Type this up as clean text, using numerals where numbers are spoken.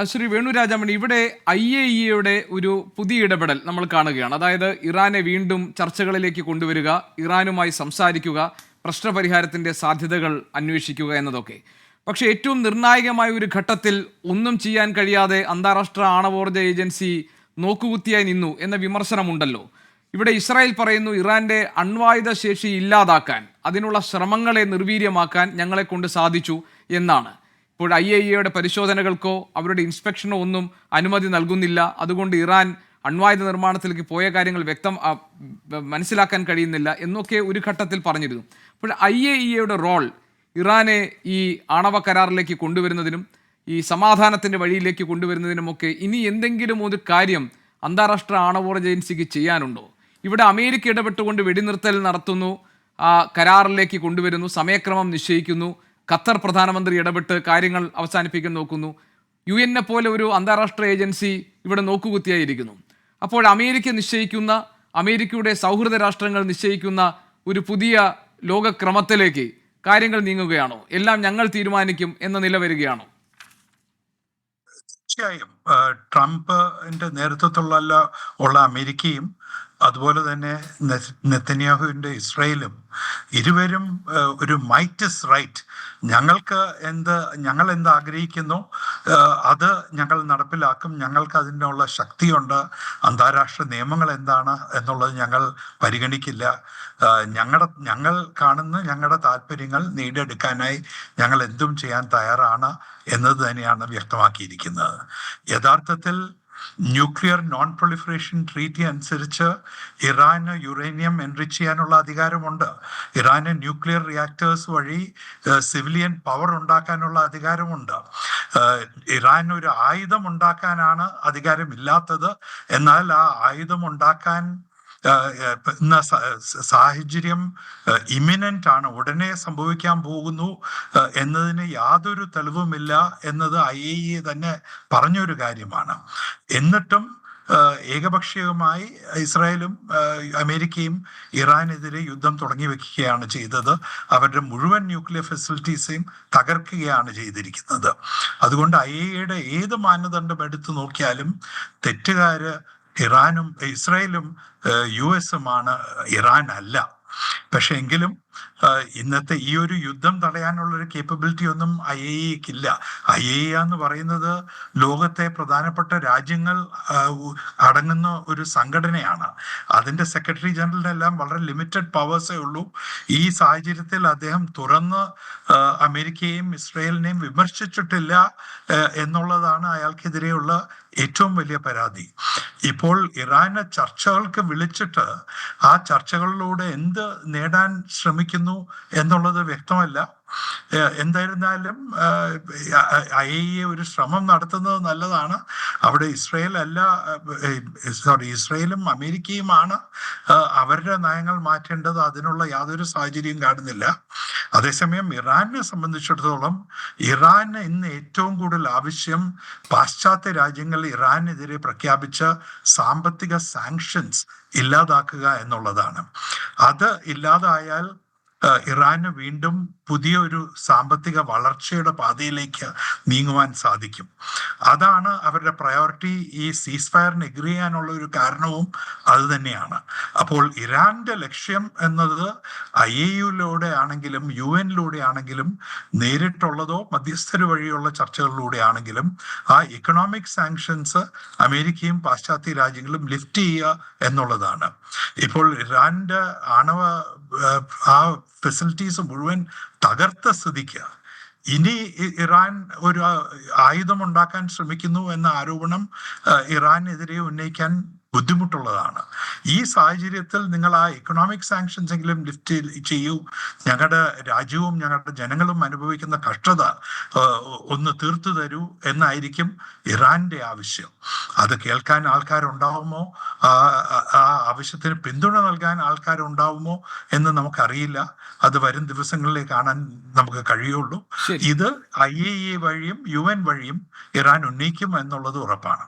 ശ്രീ വേണുരാജമണി, ഇവിടെ IAEA ഒരു പുതിയ ഇടപെടൽ നമ്മൾ കാണുകയാണ്. അതായത് ഇറാനെ വീണ്ടും ചർച്ചകളിലേക്ക് കൊണ്ടുവരിക, ഇറാനുമായി സംസാരിക്കുക, പ്രശ്നപരിഹാരത്തിൻ്റെ സാധ്യതകൾ അന്വേഷിക്കുക എന്നതൊക്കെ. പക്ഷേ ഏറ്റവും നിർണായകമായ ഒരു ഘട്ടത്തിൽ ഒന്നും ചെയ്യാൻ കഴിയാതെ അന്താരാഷ്ട്ര ആണവോർജ്ജ ഏജൻസി നോക്കുകുത്തിയായി നിന്നു എന്ന വിമർശനമുണ്ടല്ലോ. ഇവിടെ ഇസ്രായേൽ പറയുന്നു ഇറാന്റെ അണ്വായുധ ശേഷി ഇല്ലാതാക്കാൻ, അതിനുള്ള ശ്രമങ്ങളെ നിർവീര്യമാക്കാൻ ഞങ്ങളെ കൊണ്ട് സാധിച്ചു എന്നാണ്. ഇപ്പോൾ IAEA പരിശോധനകൾക്കോ അവരുടെ ഇൻസ്പെക്ഷനോ ഒന്നും അനുമതി നൽകുന്നില്ല. അതുകൊണ്ട് ഇറാൻ അണ്വായുധ നിർമ്മാണത്തിലേക്ക് പോയ കാര്യങ്ങൾ മനസ്സിലാക്കാൻ കഴിയുന്നില്ല എന്നൊക്കെ ഒരു ഘട്ടത്തിൽ പറഞ്ഞിരുന്നു. അപ്പോൾ IAEA റോൾ ഇറാനെ ഈ ആണവ കരാറിലേക്ക് കൊണ്ടുവരുന്നതിനും ഈ സമാധാനത്തിൻ്റെ വഴിയിലേക്ക് കൊണ്ടുവരുന്നതിനുമൊക്കെ ഇനി എന്തെങ്കിലും ഒരു കാര്യം അന്താരാഷ്ട്ര ആണവോർജ്ജ ഏജൻസിക്ക് ചെയ്യാനുണ്ടോ? ഇവിടെ അമേരിക്ക ഇടപെട്ടുകൊണ്ട് വെടിനിർത്തൽ നടത്തുന്നു, ആ കരാറിലേക്ക് കൊണ്ടുവരുന്നു, സമയക്രമം നിശ്ചയിക്കുന്നു. ഖത്തർ പ്രധാനമന്ത്രി ഇടപെട്ട് കാര്യങ്ങൾ അവസാനിപ്പിക്കാൻ നോക്കുന്നു. UN പോലെ ഒരു അന്താരാഷ്ട്ര ഏജൻസി ഇവിടെ നോക്കുകുത്തിയായിരിക്കുന്നു. അപ്പോൾ അമേരിക്കയുടെ സൗഹൃദ രാഷ്ട്രങ്ങൾ നിശ്ചയിക്കുന്ന ഒരു പുതിയ ലോകക്രമത്തിലേക്ക് കാര്യങ്ങൾ നീങ്ങുകയാണോ? എല്ലാം ഞങ്ങൾ തീരുമാനിക്കും എന്ന നില വരികയാണോ? തീർച്ചയായും ട്രംപിന്റെ നേതൃത്വത്തിലുള്ള അമേരിക്കയും അതുപോലെ തന്നെ നെതന്യാഹുവിന്റെ ഇസ്രായേലും ഇരുവരും ഒരു മൈറ്റ് ഇസ് റൈറ്റ്, ഞങ്ങൾ എന്ത് ആഗ്രഹിക്കുന്നു അത് ഞങ്ങൾ നടപ്പിലാക്കും, ഞങ്ങൾക്ക് അതിനുള്ള ശക്തിയുണ്ട്, അന്താരാഷ്ട്ര നിയമങ്ങൾ എന്താണ് എന്നുള്ളത് ഞങ്ങൾ പരിഗണിക്കില്ല, ഞങ്ങൾ കാണുന്ന ഞങ്ങളുടെ താല്പര്യങ്ങൾ നേടിയെടുക്കാനായി ഞങ്ങൾ എന്തും ചെയ്യാൻ തയ്യാറാണ് എന്നത് തന്നെയാണ് വ്യക്തമാക്കിയിരിക്കുന്നത്. യഥാർത്ഥത്തിൽ ന്യൂക്ലിയർ നോൺ പ്രൊളിഫറേഷൻ ട്രീറ്റി അനുസരിച്ച് ഇറാന് യുറേനിയം എൻറിച്ച് ചെയ്യാനുള്ള അധികാരമുണ്ട്. ഇറാന് ന്യൂക്ലിയർ റിയാക്ടേഴ്സ് വഴി സിവിലിയൻ പവർ ഉണ്ടാക്കാനുള്ള അധികാരമുണ്ട്. ഇറാൻ ഒരു ആയുധം ഉണ്ടാക്കാനാണ് അധികാരമില്ലാത്തത്. എന്നാൽ ആ ആയുധം ഉണ്ടാക്കാൻ സാഹചര്യം ഇമിനന്റ് ആണ്, ഉടനെ സംഭവിക്കാൻ പോകുന്നു എന്നതിന് യാതൊരു തെളിവുമില്ല എന്നത് IAEA തന്നെ പറഞ്ഞൊരു കാര്യമാണ്. എന്നിട്ടും ഏകപക്ഷീയമായി ഇസ്രായേലും അമേരിക്കയും ഇറാനെതിരെ യുദ്ധം തുടങ്ങി വെക്കുകയാണ് ചെയ്തത്. അവരുടെ മുഴുവൻ ന്യൂക്ലിയർ ഫെസിലിറ്റീസെയും തകർക്കുകയാണ് ചെയ്തിരിക്കുന്നത്. അതുകൊണ്ട് IAEA ഏത് മാനദണ്ഡം എടുത്തു നോക്കിയാലും തെറ്റുകാര് ഇസ്രായേലും US-ഉമാണ്, ഇറാൻ അല്ല. പക്ഷെ എങ്കിലും ഇന്നത്തെ ഈ ഒരു യുദ്ധം തടയാനുള്ളൊരു കേപ്പബിലിറ്റി ഒന്നും IAEA-ക്കില്ല. IAEA എന്ന് പറയുന്നത് ലോകത്തെ പ്രധാനപ്പെട്ട രാജ്യങ്ങൾ അടങ്ങുന്ന ഒരു സംഘടനയാണ്. അതിൻ്റെ സെക്രട്ടറി ജനറലിനെല്ലാം വളരെ ലിമിറ്റഡ് പവേഴ്സേ ഉള്ളൂ. ഈ സാഹചര്യത്തിൽ അദ്ദേഹം തുറന്ന് അമേരിക്കയെയും ഇസ്രായേലിനെയും വിമർശിച്ചിട്ടില്ല എന്നുള്ളതാണ് അയാൾക്കെതിരെയുള്ള ഏറ്റവും വലിയ പരാതി. ഇപ്പോൾ ഇറാനെ ചർച്ചകൾക്ക് വിളിച്ചിട്ട് ആ ചർച്ചകളിലൂടെ എന്ത് നേടാൻ ശ്രമിക്കുന്നു എന്നുള്ളത് വ്യക്തമല്ല. എന്തായിരുന്നാലും IAEA ഒരു ശ്രമം നടത്തുന്നത് നല്ലതാണ്. അവിടെ ഇസ്രായേലും അമേരിക്കയുമാണ് അവരുടെ നയങ്ങൾ മാറ്റേണ്ടത്. അതിനുള്ള യാതൊരു സാഹചര്യവും കാണുന്നില്ല. അതേസമയം ഇറാനെ സംബന്ധിച്ചിടത്തോളം ഇറാന് ഇന്ന് ഏറ്റവും കൂടുതൽ ആവശ്യം പാശ്ചാത്യ രാജ്യങ്ങൾ ഇറാനെതിരെ പ്രഖ്യാപിച്ച സാമ്പത്തിക സാങ്ഷൻസ് ഇല്ലാതാക്കുക എന്നുള്ളതാണ്. അത് ഇല്ലാതായാൽ ഇറാന് വീണ്ടും പുതിയൊരു സാമ്പത്തിക വളർച്ചയുടെ പാതയിലേക്ക് നീങ്ങുവാൻ സാധിക്കും. അതാണ് അവരുടെ പ്രയോറിറ്റി. ഈ സീസ് ഫയറിന് എഗ്രി ചെയ്യാനുള്ള ഒരു കാരണവും അത് തന്നെയാണ്. അപ്പോൾ ഇറാന്റെ ലക്ഷ്യം എന്നത് IAEA ആണെങ്കിലും UN ആണെങ്കിലും നേരിട്ടുള്ളതോ മധ്യസ്ഥര് വഴിയുള്ള ചർച്ചകളിലൂടെ ആണെങ്കിലും ആ ഇക്കണോമിക് സാങ്ഷൻസ് അമേരിക്കയും പാശ്ചാത്യ രാജ്യങ്ങളും ലിഫ്റ്റ് ചെയ്യുക എന്നുള്ളതാണ്. ഇപ്പോൾ ഇറാന്റെ ആണവ ആ ഫെസിലിറ്റീസ് മുഴുവൻ തകർത്ത സ്ഥിതിക്ക് ഇനി ഇറാൻ ഒരു ആയുധം ഉണ്ടാക്കാൻ ശ്രമിക്കുന്നു എന്ന ആരോപണം ഇറാനെതിരെ ഉന്നയിക്കാൻ ബുദ്ധിമുട്ടുള്ളതാണ്. ഈ സാഹചര്യത്തിൽ നിങ്ങൾ ആ ഇക്കണോമിക് സാങ്ഷൻസ് എങ്കിലും ലിഫ്റ്റ് ചെയ്യൂ, ഞങ്ങളുടെ രാജ്യവും ഞങ്ങളുടെ ജനങ്ങളും അനുഭവിക്കുന്ന കഷ്ടത ഒന്ന് തീർത്തു തരൂ എന്നായിരിക്കും ഇറാന്റെ ആവശ്യം. അത് കേൾക്കാൻ ആൾക്കാരുണ്ടാവുമോ, ആ ആവശ്യത്തിന് പിന്തുണ നൽകാൻ ആൾക്കാരുണ്ടാവുമോ എന്ന് നമുക്കറിയില്ല. അത് വരും ദിവസങ്ങളിലേക്ക് കാണാൻ നമുക്ക് കഴിയുള്ളൂ. ഇത് IAEA വഴിയും UN വഴിയും ഇറാൻ ഉന്നയിക്കും എന്നുള്ളത് ഉറപ്പാണ്.